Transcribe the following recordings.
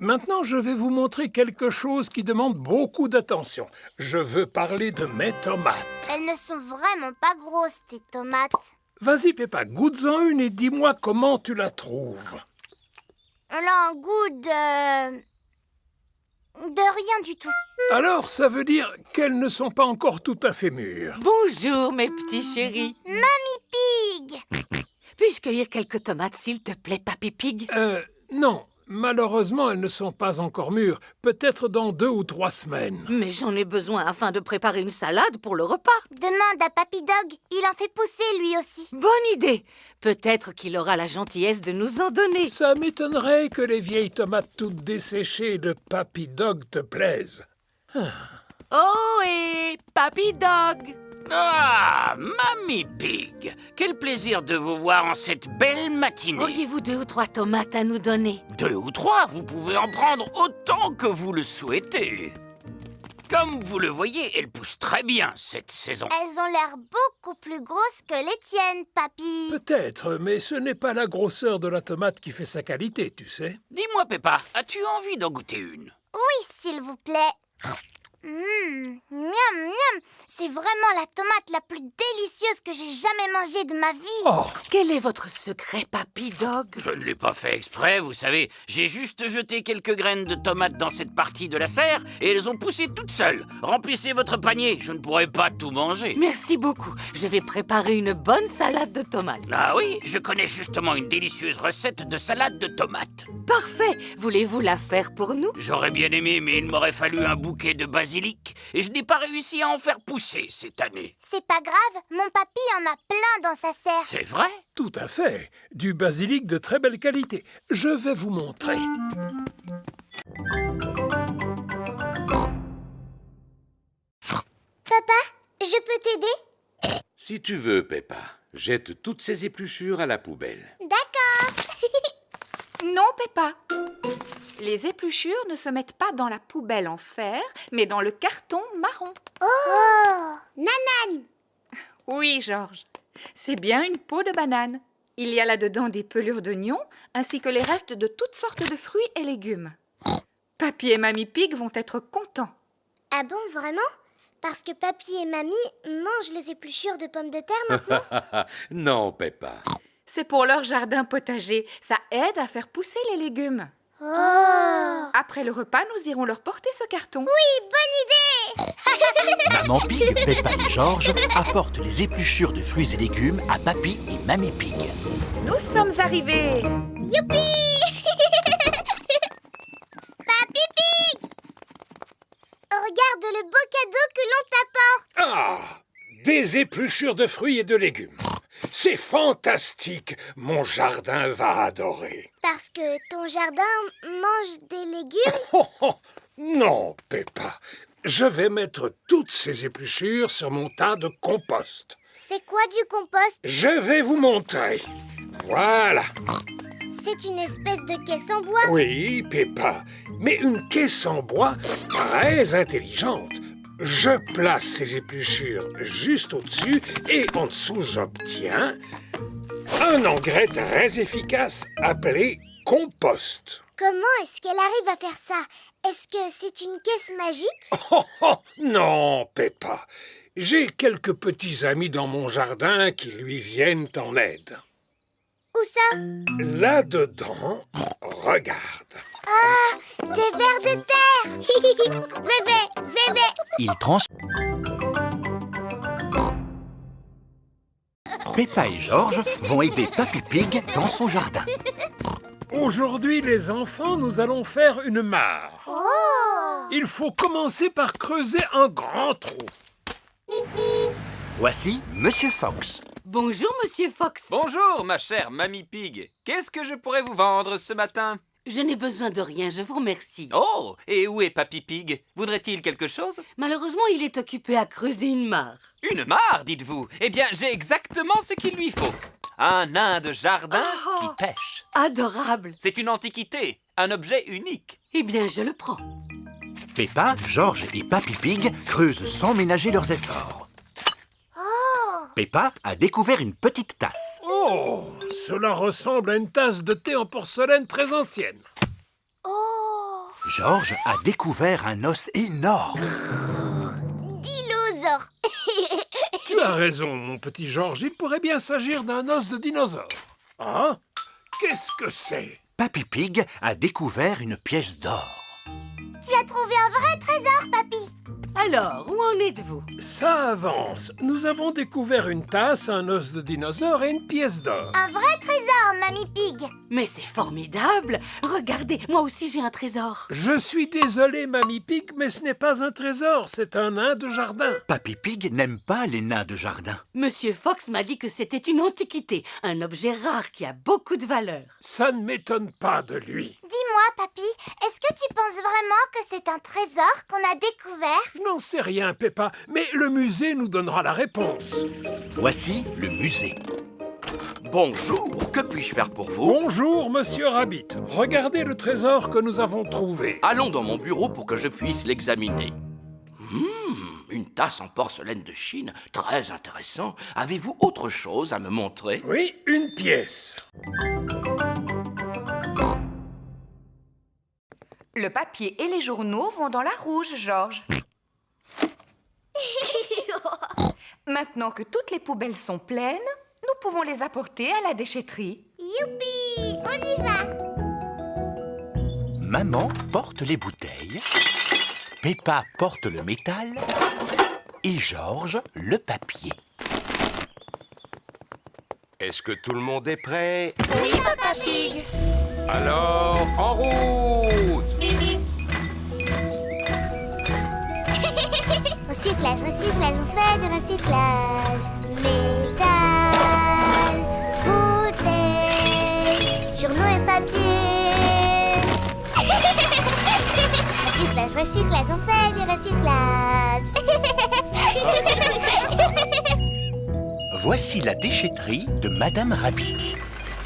Maintenant, je vais vous montrer quelque chose qui demande beaucoup d'attention. Je veux parler de mes tomates. Elles ne sont vraiment pas grosses, tes tomates. Vas-y, Peppa, goûte-en une et dis-moi comment tu la trouves. Elle a un goût de rien du tout. Alors, ça veut dire qu'elles ne sont pas encore tout à fait mûres. Bonjour, mes petits chéris. Mamie Pig! Puis-je cueillir quelques tomates, s'il te plaît, Papy Pig? Non. Malheureusement, elles ne sont pas encore mûres. Peut-être dans 2 ou 3 semaines. Mais j'en ai besoin afin de préparer une salade pour le repas. Demande à Papy Dog. Il en fait pousser, lui aussi. Bonne idée. Peut-être qu'il aura la gentillesse de nous en donner. Ça m'étonnerait que les vieilles tomates toutes desséchées de Papy Dog te plaisent. Oh, et Papy Dog! Ah, Mamie Pig! Quel plaisir de vous voir en cette belle matinée. Auriez-vous 2 ou 3 tomates à nous donner? 2 ou 3, vous pouvez en prendre autant que vous le souhaitez. Comme vous le voyez, elles poussent très bien cette saison. Elles ont l'air beaucoup plus grosses que les tiennes, Papy. Peut-être, mais ce n'est pas la grosseur de la tomate qui fait sa qualité, tu sais. Dis-moi, Peppa, as-tu envie d'en goûter une? Oui, s'il vous plaît. Miam, miam. C'est vraiment la tomate la plus délicieuse que j'ai jamais mangée de ma vie. Oh, Quel est votre secret, Papy Dog? Je ne l'ai pas fait exprès, vous savez. J'ai juste jeté quelques graines de tomates dans cette partie de la serre et elles ont poussé toutes seules. Remplissez votre panier, je ne pourrai pas tout manger. Merci beaucoup. Je vais préparer une bonne salade de tomates. Ah oui, je connais justement une délicieuse recette de salade de tomates. Parfait. Voulez-vous la faire pour nous? J'aurais bien aimé, mais il m'aurait fallu un bouquet de basilic et je n'ai pas réussi à en faire pousser cette année. C'est pas grave, mon papy en a plein dans sa serre. C'est vrai? tout à fait. Du basilic de très belle qualité. Je vais vous montrer. Papa, je peux t'aider? Si tu veux, Peppa, jette toutes ces épluchures à la poubelle. D'accord. Non, Peppa. Les épluchures ne se mettent pas dans la poubelle en fer, mais dans le carton marron. Oh, Nanan. Oui, Georges. C'est bien une peau de banane. Il y a là-dedans des pelures d'oignons, ainsi que les restes de toutes sortes de fruits et légumes. Papy et Mamie Pig vont être contents. Ah bon, vraiment? Parce que Papy et Mamie mangent les épluchures de pommes de terre maintenant? Non, Peppa. C'est pour leur jardin potager. Ça aide à faire pousser les légumes. Oh! Après le repas, nous irons leur porter ce carton. Oui, bonne idée! Maman Pig, Peppa et Georges apportent les épluchures de fruits et légumes à Papy et Mamie Pig. Nous sommes arrivés. Youpi! Papy Pig! Regarde le beau cadeau que l'on t'apporte. Ah! Des épluchures de fruits et de légumes. C'est fantastique. Mon jardin va adorer. Parce que ton jardin mange des légumes? Oh, oh, non, Peppa. Je vais mettre toutes ces épluchures sur mon tas de compost. C'est quoi du compost? Je vais vous montrer. Voilà. C'est une espèce de caisse en bois. Oui, Peppa. Mais une caisse en bois très intelligente. Je place ces épluchures juste au-dessus et en dessous, j'obtiens un engrais très efficace appelé compost. Comment est-ce qu'elle arrive à faire ça? Est-ce que c'est une caisse magique? Oh, oh, non, Peppa. J'ai quelques petits amis dans mon jardin qui lui viennent en aide. Où ça? Là-dedans, regarde. Ah, des vers de terre. Bébé, bébé. Ils Peppa et Georges vont aider Papy Pig dans son jardin. Aujourd'hui, les enfants, nous allons faire une mare. Oh! Il faut commencer par creuser un grand trou. Voici Monsieur Fox. Bonjour, Monsieur Fox. Bonjour, ma chère Mamie Pig. Qu'est-ce que je pourrais vous vendre ce matin? Je n'ai besoin de rien, je vous remercie. Oh, et où est Papy Pig? Voudrait-il quelque chose? Malheureusement, il est occupé à creuser une mare. Une mare, dites-vous? Eh bien, j'ai exactement ce qu'il lui faut. Un nain de jardin qui pêche. Adorable. C'est une antiquité, un objet unique. Eh bien, je le prends. Peppa, Georges et Papy Pig creusent sans ménager leurs efforts. Peppa a découvert une petite tasse. Oh, cela ressemble à une tasse de thé en porcelaine très ancienne. Oh! Georges a découvert un os énorme. Dinosaure. Tu as raison, mon petit Georges. Il pourrait bien s'agir d'un os de dinosaure. Hein? Qu'est-ce que c'est? Papy Pig a découvert une pièce d'or. Tu as trouvé un vrai trésor, papy. Alors, où en êtes-vous? Ça avance. Nous avons découvert une tasse, un os de dinosaure et une pièce d'or. Un vrai trésor, Mamie Pig. Mais c'est formidable! Regardez, moi aussi j'ai un trésor. Je suis désolé, Mamie Pig, mais ce n'est pas un trésor, c'est un nain de jardin. Papy Pig n'aime pas les nains de jardin. Monsieur Fox m'a dit que c'était une antiquité, un objet rare qui a beaucoup de valeur. Ça ne m'étonne pas de lui. Dis-moi, papy, est-ce que tu penses vraiment que c'est un trésor qu'on a découvert? Je n'en sais rien, Peppa, mais le musée nous donnera la réponse. Voici le musée. Bonjour, que puis-je faire pour vous? Bonjour, monsieur Rabbit. Regardez le trésor que nous avons trouvé. Allons dans mon bureau pour que je puisse l'examiner. Une tasse en porcelaine de Chine, très intéressant. Avez-vous autre chose à me montrer? Oui, une pièce. Le papier et les journaux vont dans la rouge, Georges. Maintenant que toutes les poubelles sont pleines, nous pouvons les apporter à la déchetterie. Youpi, on y va. Maman porte les bouteilles, Peppa porte le métal et Georges le papier. Est-ce que tout le monde est prêt? Oui, Papa Pig. Alors, en route! Recyclage, recyclage, on fait du recyclage. Métal, bouteille, journaux et papier. Recyclage, recyclage, on fait du recyclage. Voici la déchetterie de Madame Rabbit.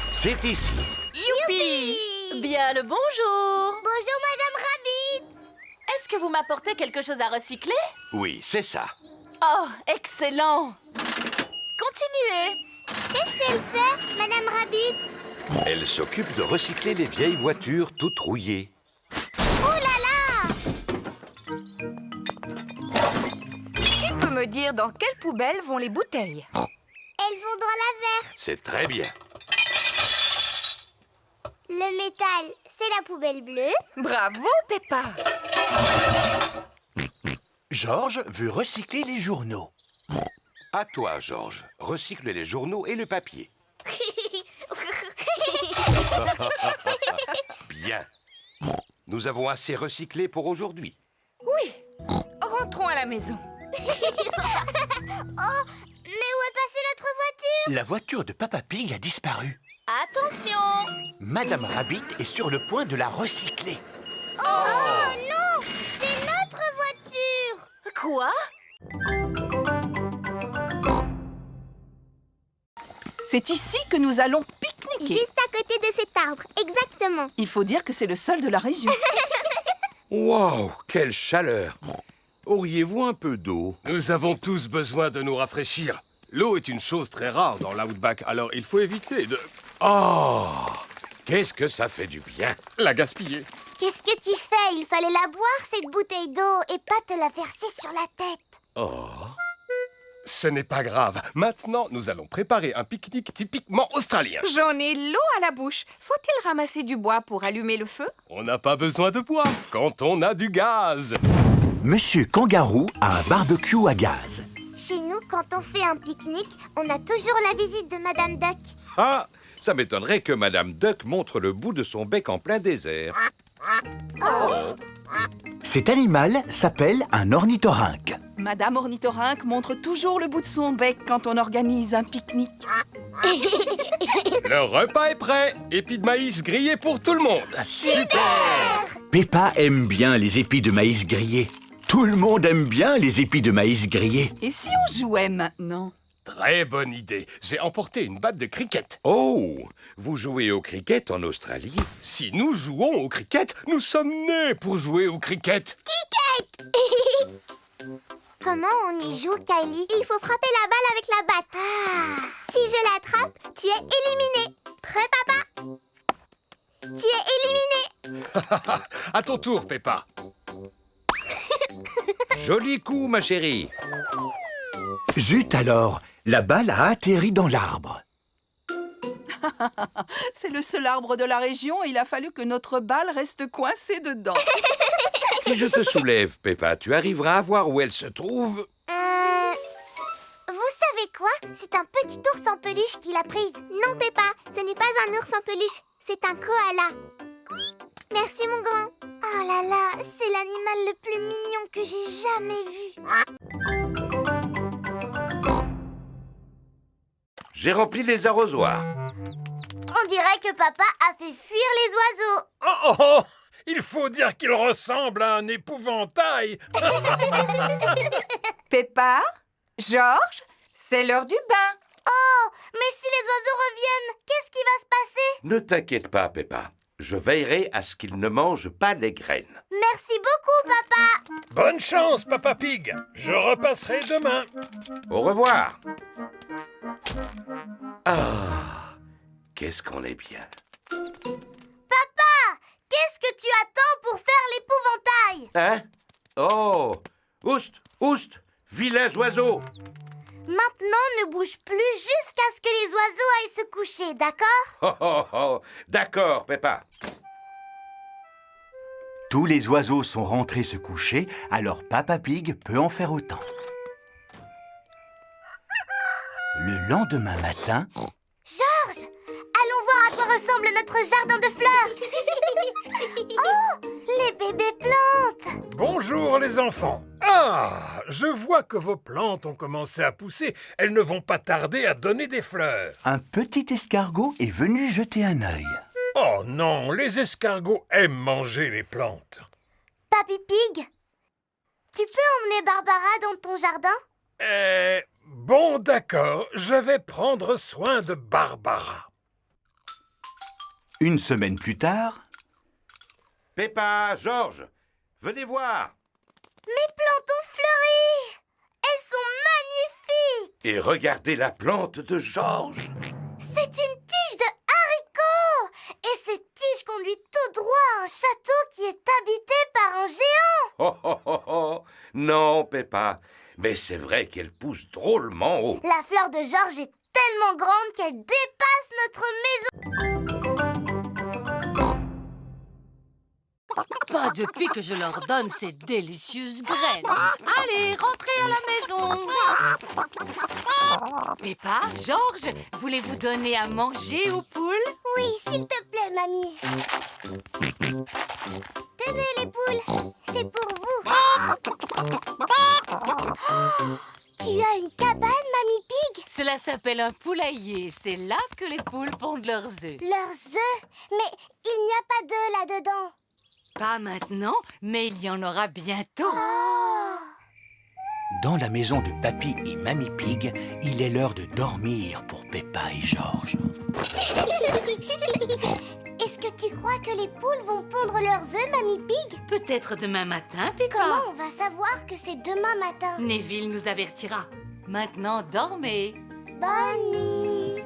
C'est ici. Youpi! Bien le bonjour! Bonjour, Madame Rabbit. Est-ce que vous m'apportez quelque chose à recycler? Oui, c'est ça. Oh, excellent! Continuez! Qu'est-ce qu'elle fait, Madame Rabbit? Elle s'occupe de recycler les vieilles voitures toutes rouillées. Oh là là! Qui peut me dire dans quelle poubelle vont les bouteilles? Elles vont dans la verte. C'est très bien. Le métal, c'est la poubelle bleue. Bravo, Peppa! Georges veut recycler les journaux. À toi, Georges. Recycle les journaux et le papier. Bien. Nous avons assez recyclé pour aujourd'hui. Oui, rentrons à la maison. Oh, mais où est passée notre voiture? La voiture de Papa Pig a disparu. Attention! Madame Rabbit est sur le point de la recycler. Oh non! C'est notre voiture! Quoi? C'est ici que nous allons pique-niquer. Juste à côté de cet arbre, exactement. Il faut dire que c'est le seul de la région. Waouh, quelle chaleur! Auriez-vous un peu d'eau? Nous avons tous besoin de nous rafraîchir. L'eau est une chose très rare dans l'outback, alors il faut éviter de Oh! Qu'est-ce que ça fait du bien! la gaspiller. Qu'est-ce que tu fais? Il fallait la boire, cette bouteille d'eau, et pas te la verser sur la tête. Oh! Ce n'est pas grave. Maintenant, nous allons préparer un pique-nique typiquement australien. J'en ai l'eau à la bouche. Faut-il ramasser du bois pour allumer le feu? On n'a pas besoin de bois quand on a du gaz. Monsieur Kangaroo a un barbecue à gaz. Chez nous, quand on fait un pique-nique, on a toujours la visite de Madame Duck. Ah! Ça m'étonnerait que Madame Duck montre le bout de son bec en plein désert. Cet animal s'appelle un ornithorynque. Madame Ornithorynque montre toujours le bout de son bec quand on organise un pique-nique. Le repas est prêt. Épis de maïs grillés pour tout le monde. Peppa aime bien les épis de maïs grillés. Tout le monde aime bien les épis de maïs grillés. Et si on jouait maintenant? Très bonne idée. J'ai emporté une batte de cricket. Oh! Vous jouez au cricket en Australie? Si nous jouons au cricket, nous sommes nés pour jouer au cricket. Comment on y joue, Kylie? Il faut frapper la balle avec la batte. Si je l'attrape, tu es éliminé. Prêt, papa? Tu es éliminé. À ton tour, Peppa. Joli coup, ma chérie. Zut alors, la balle a atterri dans l'arbre. C'est le seul arbre de la région et il a fallu que notre balle reste coincée dedans. Si je te soulève, Peppa, tu arriveras à voir où elle se trouve? Vous savez quoi? C'est un petit ours en peluche qui l'a prise. Non, Peppa, ce n'est pas un ours en peluche, c'est un koala. Merci, mon grand. Oh là là, c'est l'animal le plus mignon que j'ai jamais vu. J'ai rempli les arrosoirs. On dirait que papa a fait fuir les oiseaux. Oh, oh, oh! Il faut dire qu'il ressemble à un épouvantail. Peppa, Georges, c'est l'heure du bain. Oh, mais si les oiseaux reviennent, qu'est-ce qui va se passer? Ne t'inquiète pas, Peppa. Je veillerai à ce qu'ils ne mangent pas les graines. Merci beaucoup, papa. Bonne chance, Papa Pig. Je repasserai demain. Au revoir. Ah, qu'est-ce qu'on est bien. Papa, qu'est-ce que tu attends pour faire l'épouvantail? Hein? Oh! Oust, oust, vilains oiseaux! Maintenant, ne bouge plus jusqu'à ce que les oiseaux aillent se coucher, d'accord? Oh, oh, oh. D'accord, Peppa. Tous les oiseaux sont rentrés se coucher, alors Papa Pig peut en faire autant. Le lendemain matin... Georges, allons voir à quoi ressemble notre jardin de fleurs. Oh, les bébés plantes. Bonjour les enfants. Ah, je vois que vos plantes ont commencé à pousser. Elles ne vont pas tarder à donner des fleurs. Un petit escargot est venu jeter un œil. Oh non, les escargots aiment manger les plantes. Papy Pig, tu peux emmener Barbara dans ton jardin? Bon, d'accord, je vais prendre soin de Barbara. Une semaine plus tard... Peppa, Georges, venez voir. Mes plantes ont fleuri. Elles sont magnifiques. Et regardez la plante de Georges. C'est une tige de haricots. Et cette tige conduit tout droit à un château qui est habité par un géant. Oh, oh, oh, oh. Non, Peppa, mais c'est vrai qu'elle pousse drôlement haut. La fleur de Georges est tellement grande qu'elle dépasse notre maison. Pas depuis que je leur donne ces délicieuses graines. Allez, rentrez à la maison. Peppa, Georges, voulez-vous donner à manger aux poules? Oui, s'il te plaît, mamie. Tenez les poules, c'est pour vous. Tu as une cabane, Mamie Pig? Cela s'appelle un poulailler. C'est là que les poules pondent leurs œufs. Leurs œufs? Mais il n'y a pas d'œufs là-dedans. Pas maintenant, mais il y en aura bientôt. Oh! Dans la maison de Papy et Mamie Pig, il est l'heure de dormir pour Peppa et Georges. Est-ce que tu crois que les poules vont pondre leurs œufs, Mamie Pig? Peut-être demain matin, Peppa. Comment on va savoir que c'est demain matin? Neville nous avertira. Maintenant, dormez. Bonne nuit.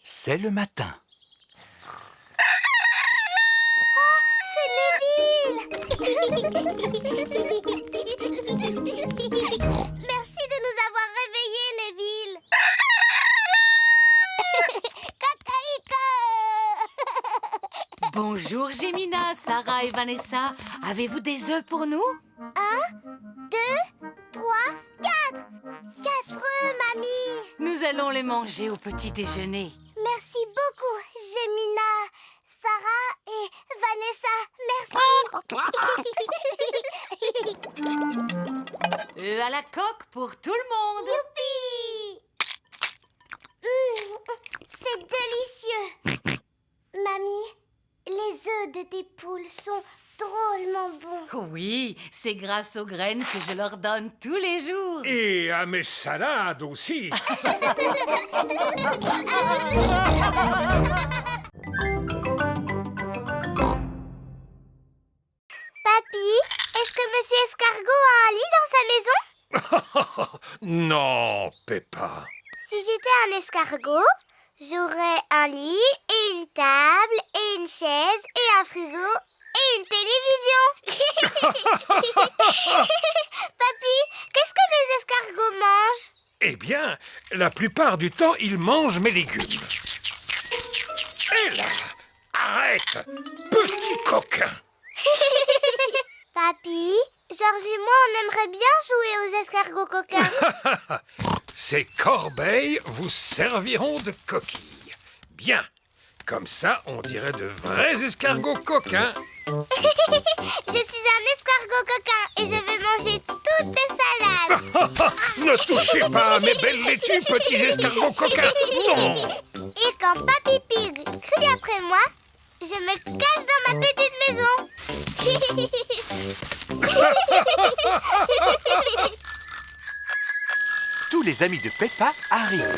C'est le matin. Ah, c'est Neville. Merci de nous avoir réveillés, Neville. Cacaïca. Bonjour, Gémina, Sarah et Vanessa. Avez-vous des œufs pour nous? 1, 2, 3, 4. 4 œufs, mamie. Nous allons les manger au petit déjeuner. Merci beaucoup, Gémina, Sarah et Vanessa. Merci. Œufs à la coque pour tout le monde. Youpi! C'est délicieux. Mamie, les œufs de tes poules sont drôlement bons. Oui, c'est grâce aux graines que je leur donne tous les jours. Et à mes salades aussi. Papy, est-ce que Monsieur Escargot a un lit dans sa maison? Non, Peppa. Si j'étais un escargot, J'aurai un lit et une table et une chaise et un frigo et une télévision. Papy, qu'est-ce que les escargots mangent? Eh bien, la plupart du temps, ils mangent mes légumes. Et là, arrête, petit coquin. Papy, Georges et moi, on aimerait bien jouer aux escargots coquins. Ces corbeilles vous serviront de coquilles. Bien, comme ça, on dirait de vrais escargots coquins. Je suis un escargot coquin et je vais manger toutes tes salades. Ne touchez pas à mes belles laitues, petits escargots coquins. Non. Et quand Papy Pig crie après moi, je me cache dans ma petite maison. Tous les amis de Peppa arrivent.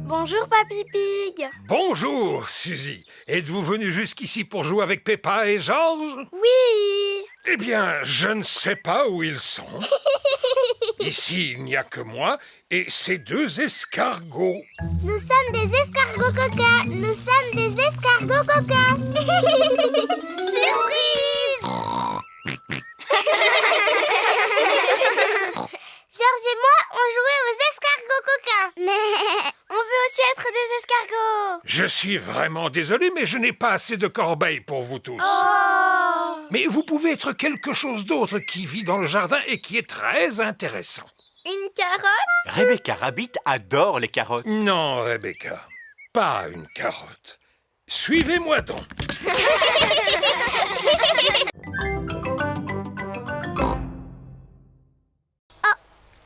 Bonjour Papy Pig. Bonjour, Suzy. Êtes-vous venu jusqu'ici pour jouer avec Peppa et Georges? Oui. Eh bien, je ne sais pas où ils sont. Ici, il n'y a que moi et ces deux escargots. Nous sommes des escargots coquins. Nous sommes des escargots coquins. Surprise! Georges et moi, on jouait aux escargots coquins. Mais on veut aussi être des escargots. Je suis vraiment désolé, mais je n'ai pas assez de corbeilles pour vous tous. Oh! Mais vous pouvez être quelque chose d'autre qui vit dans le jardin et qui est très intéressant. Une carotte? Rebecca Rabbit adore les carottes. Non, Rebecca, pas une carotte. Suivez-moi donc.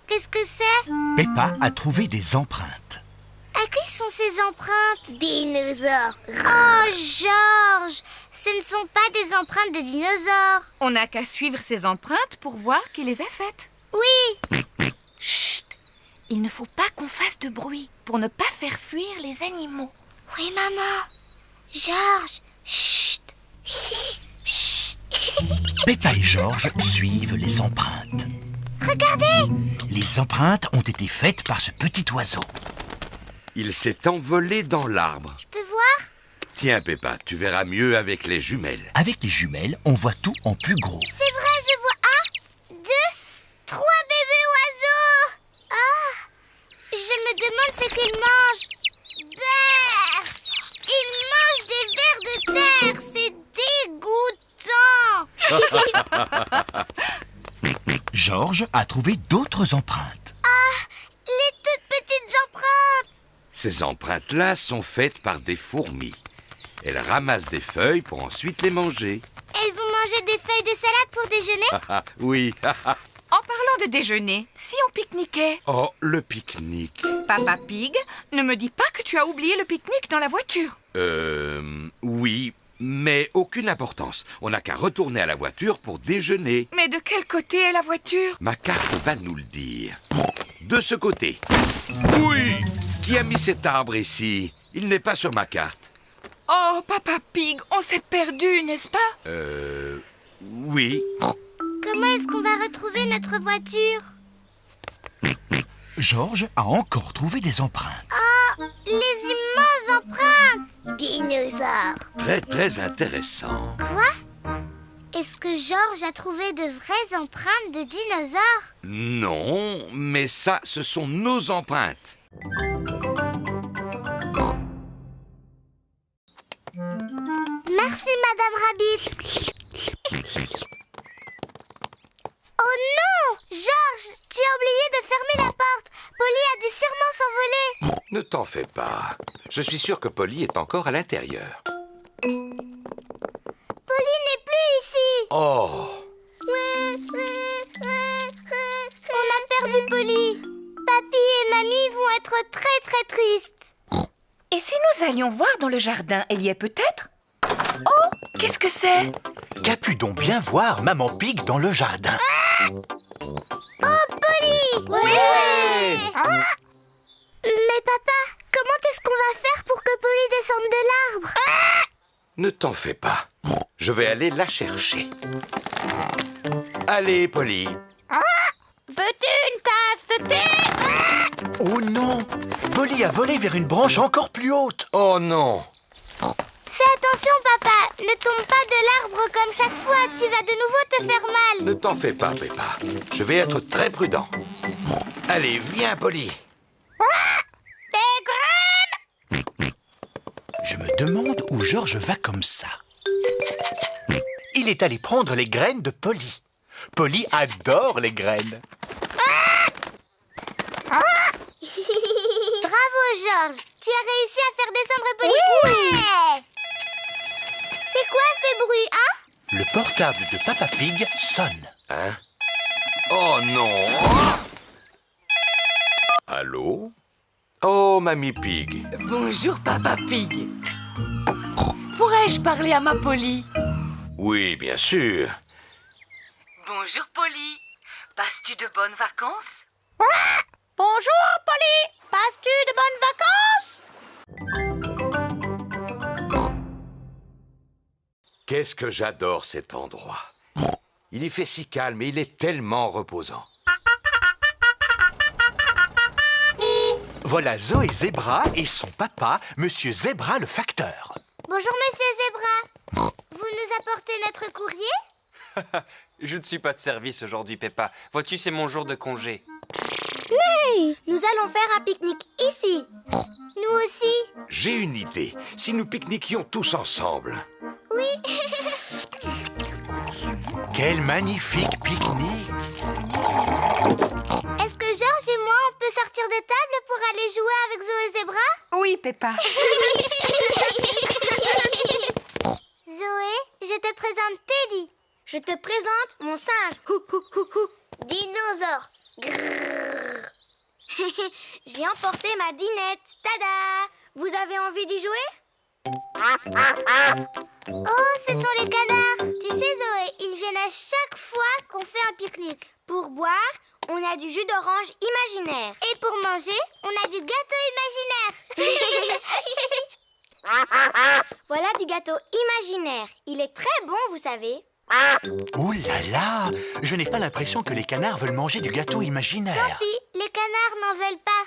Qu'est-ce que c'est? Peppa a trouvé des empreintes. À qui sont ces empreintes? Dinosaures. Oh, Georges! Ce ne sont pas des empreintes de dinosaures. On n'a qu'à suivre ces empreintes pour voir qui les a faites. Oui. Chut! Il ne faut pas qu'on fasse de bruit pour ne pas faire fuir les animaux. Oui, maman. Georges, chut. Chut. Peppa et Georges suivent les empreintes. Regardez! Les empreintes ont été faites par ce petit oiseau. Il s'est envolé dans l'arbre. Je peux voir? Tiens, Peppa, tu verras mieux avec les jumelles. Avec les jumelles, on voit tout en plus gros. C'est vrai, je vois 1, 2, 3 bébés oiseaux. Ah! Je me demande ce qu'ils mangent. Brrr! Ils mangent des vers de terre. C'est dégoûtant. Georges a trouvé d'autres empreintes. Ah! Les toutes petites empreintes. Ces empreintes-là sont faites par des fourmis. Elles ramassent des feuilles pour ensuite les manger. Elles vont manger des feuilles de salade pour déjeuner? Oui. En parlant de déjeuner, si on pique-niquait? Oh, le pique-nique. Papa Pig, ne me dis pas que tu as oublié le pique-nique dans la voiture. Oui, mais aucune importance. On n'a qu'à retourner à la voiture pour déjeuner. Mais de quel côté est la voiture? Ma carte va nous le dire. De ce côté. Oui! Qui a mis cet arbre ici? Il n'est pas sur ma carte. Oh, Papa Pig, on s'est perdu, n'est-ce pas? Oui. Comment est-ce qu'on va retrouver notre voiture? Georges a encore trouvé des empreintes. Oh, les immenses empreintes! Dinosaures. Très, très intéressant. Quoi? Est-ce que Georges a trouvé de vraies empreintes de dinosaures? Non, mais ça, ce sont nos empreintes. Merci, Madame Rabbit. Oh non! Georges, tu as oublié de fermer la porte. Polly a dû sûrement s'envoler. Ne t'en fais pas. Je suis sûr que Polly est encore à l'intérieur. Polly n'est plus ici. Oh! On a perdu Polly. Papy et Mamie vont être très très tristes. Et si nous allions voir dans le jardin, elle y est peut-être? Oh, qu'est-ce que c'est? Qu'a pu donc bien voir Maman Pig dans le jardin? Oh, Polly! Oui! Mais papa, comment est-ce qu'on va faire pour que Polly descende de l'arbre? Ne t'en fais pas. Je vais aller la chercher. Allez, Polly. Veux-tu une tasse de thé? Oh non! Polly a volé vers une branche encore plus haute. Oh non! Fais attention, papa. Ne tombe pas de l'arbre comme chaque fois. Tu vas de nouveau te faire mal. Ne t'en fais pas, Peppa. Je vais être très prudent. Allez, viens, Polly. Des graines! Je me demande où Georges va comme ça. Il est allé prendre les graines de Polly. Polly adore les graines. Bravo, Georges. Tu as réussi à faire descendre Polly. Ouais! C'est quoi ce bruit, hein? Le portable de Papa Pig sonne. Hein? Oh non! Allô? Oh, Mamie Pig. Bonjour, Papa Pig. Pourrais-je parler à ma Polly? Oui, bien sûr. Bonjour, Polly. Passes-tu de bonnes vacances? Bonjour, Polly. Passes-tu de bonnes vacances? Qu'est-ce que j'adore cet endroit. Il y fait si calme et il est tellement reposant. Voilà Zoé Zebra et son papa, Monsieur Zebra le facteur. Bonjour, Monsieur Zebra. Vous nous apportez notre courrier? Je ne suis pas de service aujourd'hui, Peppa. Vois-tu, c'est mon jour de congé. Hey! Nous allons faire un pique-nique ici. Nous aussi. J'ai une idée. Si nous pique-niquions tous ensemble. Oui. Quel magnifique pique-nique! Est-ce que Georges et moi, on peut sortir de table pour aller jouer avec Zoé Zebra? Oui, Peppa. Zoé, je te présente Teddy. Je te présente mon singe. Dinosaure. J'ai emporté ma dinette. Tada! Vous avez envie d'y jouer? Oh, ce sont les canards. Tu sais, Zoé, ils viennent à chaque fois qu'on fait un pique-nique. Pour boire, on a du jus d'orange imaginaire. Et pour manger, on a du gâteau imaginaire. Voilà du gâteau imaginaire. Il est très bon, vous savez. Ouh là là! Je n'ai pas l'impression que les canards veulent manger du gâteau imaginaire. Tant pis, les canards n'en veulent pas.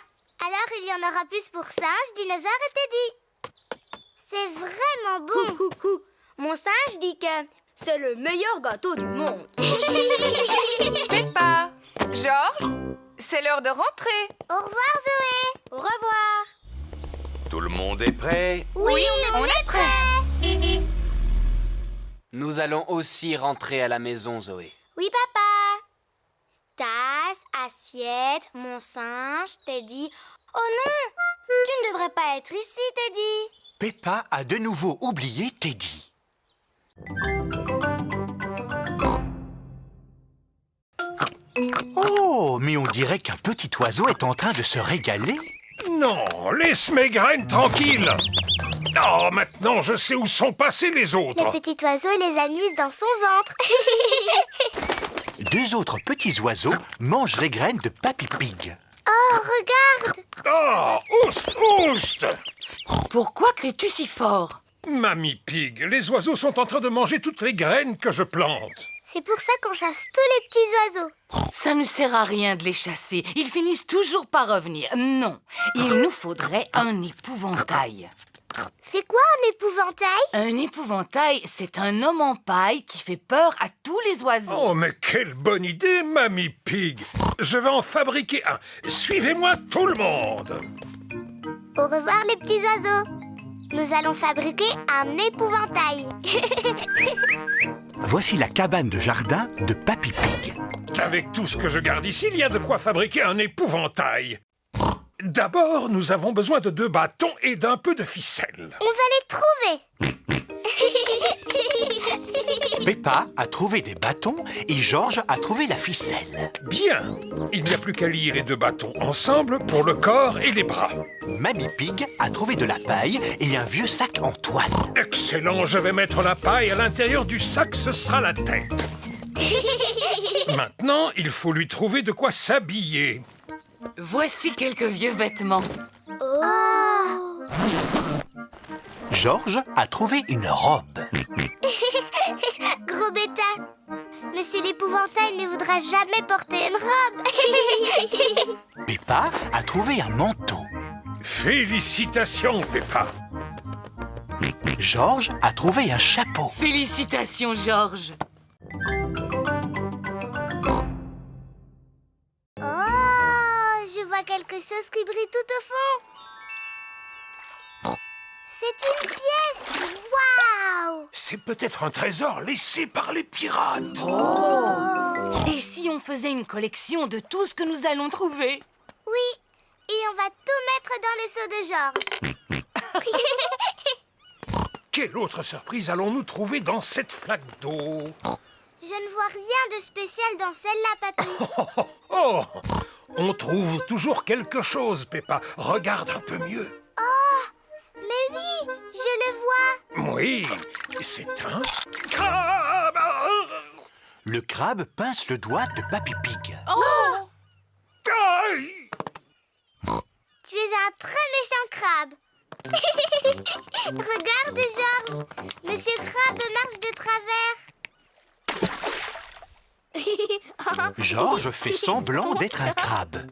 Alors il y en aura plus pour singe, dinosaure et Teddy. C'est vraiment bon. Mon singe dit que c'est le meilleur gâteau du monde. Peppa, Georges, c'est l'heure de rentrer. Au revoir, Zoé. Au revoir. Tout le monde est prêt? Oui, on est prêt. Nous allons aussi rentrer à la maison, Zoé. Oui, papa. Tasse, assiette, mon singe, Teddy. Oh non, tu ne devrais pas être ici, Teddy. Peppa a de nouveau oublié Teddy. Oh, mais on dirait qu'un petit oiseau est en train de se régaler. Non, laisse mes graines tranquilles. Oh, maintenant je sais où sont passés les autres. Le petit oiseau les amuse dans son ventre. Deux autres petits oiseaux mangent les graines de Papy Pig. Oh, regarde. Oh, oust, oust. Pourquoi cries-tu si fort? Mamie Pig, les oiseaux sont en train de manger toutes les graines que je plante. C'est pour ça qu'on chasse tous les petits oiseaux. Ça ne sert à rien de les chasser. Ils finissent toujours par revenir. Non, il nous faudrait un épouvantail. C'est quoi un épouvantail? Un épouvantail, c'est un homme en paille qui fait peur à tous les oiseaux. Oh, mais quelle bonne idée, Mamie Pig. Je vais en fabriquer un. Suivez-moi tout le monde. Au revoir, les petits oiseaux. Nous allons fabriquer un épouvantail. Voici la cabane de jardin de Papy Pig. Avec tout ce que je garde ici, il y a de quoi fabriquer un épouvantail. D'abord, nous avons besoin de 2 bâtons et d'un peu de ficelle. On va les trouver. Peppa a trouvé des bâtons et Georges a trouvé la ficelle. Bien. Il n'y a plus qu'à lier les 2 bâtons ensemble pour le corps et les bras. Mamie Pig a trouvé de la paille et un vieux sac en toile. Excellent, je vais mettre la paille à l'intérieur du sac, ce sera la tête. Maintenant, il faut lui trouver de quoi s'habiller. Voici quelques vieux vêtements. Oh. Georges a trouvé une robe. Gros bêta. Monsieur l'épouvantail ne voudra jamais porter une robe. Peppa a trouvé un manteau. Félicitations, Peppa. Georges a trouvé un chapeau. Félicitations, Georges. Oh, je vois quelque chose qui brille tout au fond. C'est une pièce. Waouh! C'est peut-être un trésor laissé par les pirates. Et si on faisait une collection de tout ce que nous allons trouver? Oui, et on va tout mettre dans le seau de Georges. Quelle autre surprise allons-nous trouver dans cette flaque d'eau? Je ne vois rien de spécial dans celle-là, papy. Oh, on trouve toujours quelque chose, Peppa. Regarde un peu mieux. Oh, mais oui, je le vois. Oui, c'est un crabe. Le crabe pince le doigt de Papy Pig. Oh! Aïe! Tu es un très méchant crabe. Regarde, Georges. Monsieur Crabe marche de travers. Georges fait semblant d'être un crabe.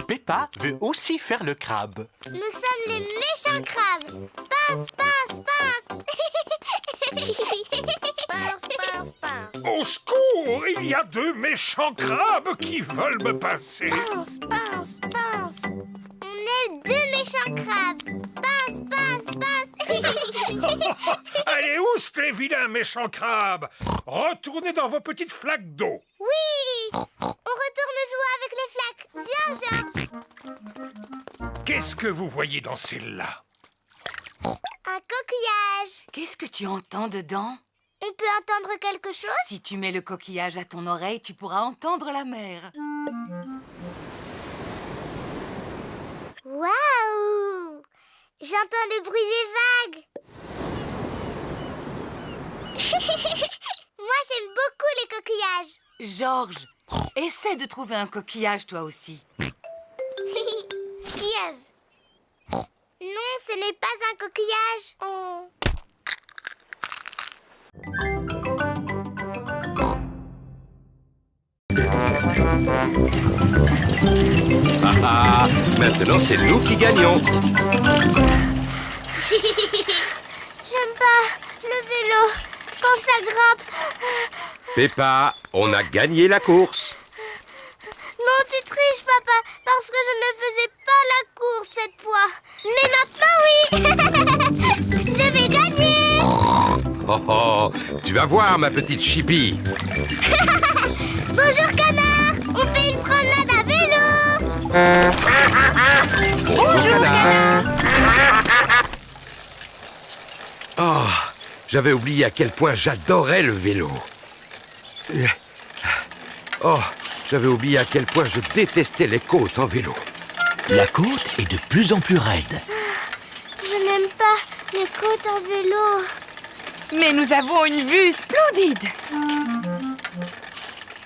Peppa veut aussi faire le crabe. Nous sommes les méchants crabes. Pince, pince, pince. Pince, pince, pince. Au secours! Il y a deux méchants crabes qui veulent me passer. Pince, pince, pince. On est deux méchants crabes. Pince, pince, pince. Allez, oust les vilains méchants crabes! Retournez dans vos petites flaques d'eau. Oui! On retourne jouer avec les flaques. Viens, Georges. Qu'est-ce que vous voyez dans celle-là? Un coquillage. Qu'est-ce que tu entends dedans? On peut entendre quelque chose? Si tu mets le coquillage à ton oreille, tu pourras entendre la mer. Waouh! J'entends le bruit des vagues. Moi, j'aime beaucoup les coquillages. Georges, essaie de trouver un coquillage toi aussi. Yes. Non, ce n'est pas un coquillage. Oh. Ah, maintenant c'est nous qui gagnons. J'aime pas le vélo quand ça grimpe. Peppa, on a gagné la course. Non, tu triches, papa, parce que je ne faisais pas la course cette fois. Mais maintenant, oui. Je vais gagner. Oh oh, tu vas voir ma petite Chippy. Bonjour, canard. On fait une promenade à vélo. Bonjour, canard. Oh, j'avais oublié à quel point j'adorais le vélo. Oh, j'avais oublié à quel point je détestais les côtes en vélo. La côte est de plus en plus raide. Je n'aime pas les côtes en vélo. Mais nous avons une vue splendide.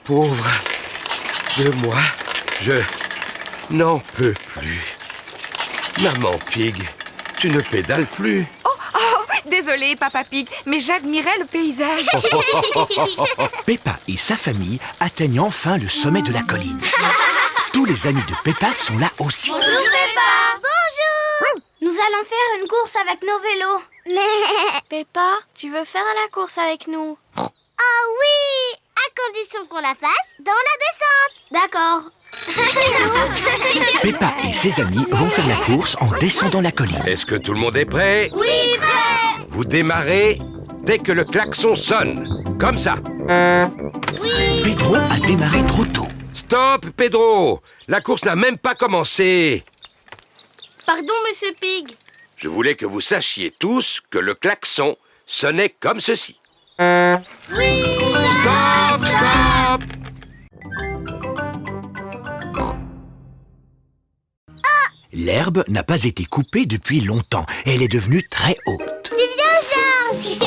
Pauvre de moi, je n'en peux plus. Maman Pig, tu ne pédales plus. Désolée, Papa Pig, mais j'admirais le paysage. Peppa et sa famille atteignent enfin le sommet de la colline. Tous les amis de Peppa sont là aussi. Bonjour, Peppa. Bonjour. Nous allons faire une course avec nos vélos. Mais... Peppa, tu veux faire la course avec nous? Oh oui, à condition qu'on la fasse dans la descente. D'accord. Peppa et ses amis vont faire la course en descendant la colline. Est-ce que tout le monde est prêt? Oui, prêt. Vous démarrez dès que le klaxon sonne. Comme ça. Oui. Pedro a démarré trop tôt. Stop, Pedro! La course n'a même pas commencé. Pardon, Monsieur Pig. Je voulais que vous sachiez tous que le klaxon sonnait comme ceci. Oui. Stop, stop! L'herbe n'a pas été coupée depuis longtemps. Elle est devenue très haute. Tu viens, Georges.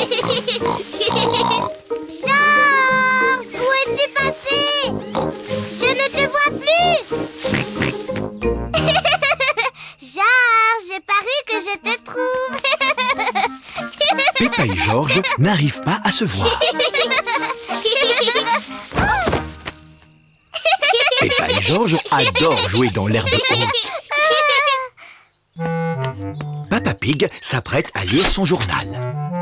Georges, où es-tu passé? Je ne te vois plus. Georges, j'ai paru que je te trouve. Peppa et Georges n'arrivent pas à se voir. Peppa et Georges adore jouer dans l'herbe haute. Papa Pig s'apprête à lire son journal.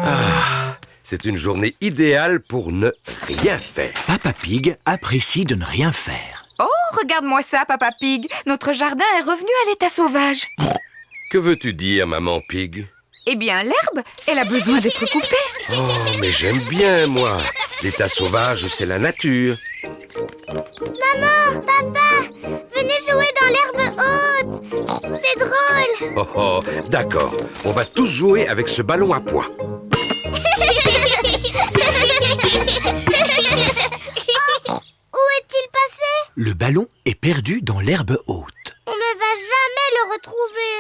Ah, c'est une journée idéale pour ne rien faire. Papa Pig apprécie de ne rien faire. Oh, regarde-moi ça, Papa Pig. Notre jardin est revenu à l'état sauvage. Que veux-tu dire, maman Pig? Eh bien, l'herbe, elle a besoin d'être coupée. Oh, mais j'aime bien, moi. L'état sauvage, c'est la nature. Maman, papa, venez jouer dans l'herbe haute. C'est drôle. Oh, oh, d'accord. On va tous jouer avec ce ballon à pois. Oh, où est-il passé? Le ballon est perdu dans l'herbe haute. On ne va jamais le retrouver.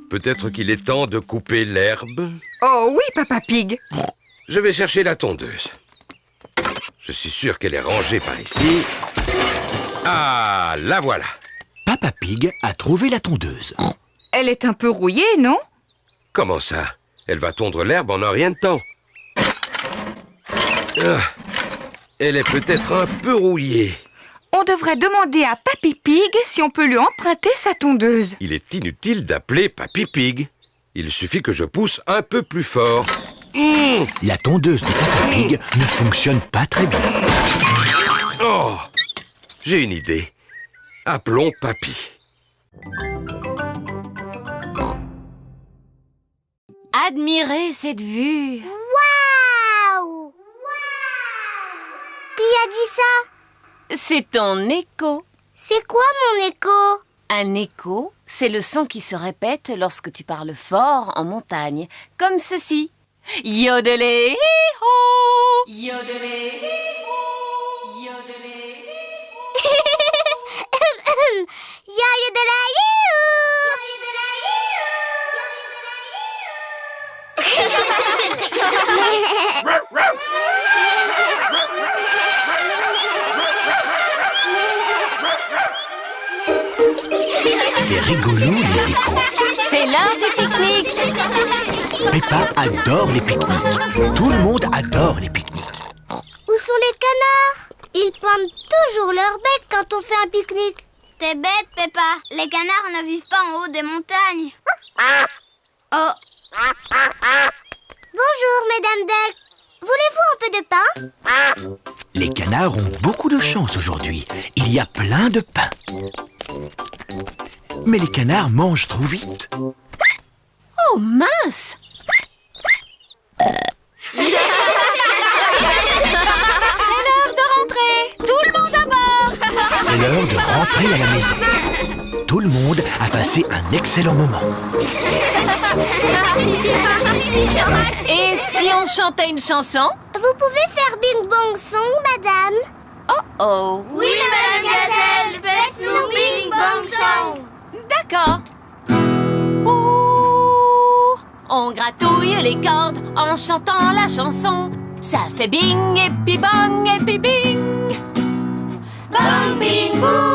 Peut-être qu'il est temps de couper l'herbe. Oh oui, Papa Pig. Je vais chercher la tondeuse. Je suis sûr qu'elle est rangée par ici. Ah, la voilà. Papa Pig a trouvé la tondeuse. Elle est un peu rouillée, non? Comment ça? Elle va tondre l'herbe en un rien de temps. Ah, elle est peut-être un peu rouillée. On devrait demander à Papy Pig si on peut lui emprunter sa tondeuse. Il est inutile d'appeler Papy Pig. Il suffit que je pousse un peu plus fort. La tondeuse de Papa Pig ne fonctionne pas très bien. Oh, j'ai une idée. Appelons Papy. Admirez cette vue. Waouh! Qui a dit ça? C'est ton écho. C'est quoi mon écho? Un écho, c'est le son qui se répète lorsque tu parles fort en montagne, comme ceci. Yodelé, hi-ho! Yodelé, hi-ho! Yodelé, C'est rigolo, les échos. c'est l'heure du pique-nique. Peppa adore les pique-niques. Tout le monde adore les pique-niques. Où sont les canards? Ils pointent toujours leur bec quand on fait un pique-nique. T'es bête, Peppa. Les canards ne vivent pas en haut des montagnes. Oh. Bonjour, Mesdames Duck. Voulez-vous un peu de pain? Les canards ont beaucoup de chance aujourd'hui. Il y a plein de pain. Mais les canards mangent trop vite. Oh mince! C'est l'heure de rentrer! Tout le monde à bord! C'est l'heure de rentrer à la maison. Tout le monde a passé un excellent moment. Et si on chantait une chanson? Vous pouvez faire Bing Bong Song, madame? Oh oh! Oui, Madame Gazelle, faites-nous Bing Bong Song. D'accord. Ouh, on gratouille les cordes en chantant la chanson. Ça fait bing et puis bang et puis bing. Bang, bing, boum.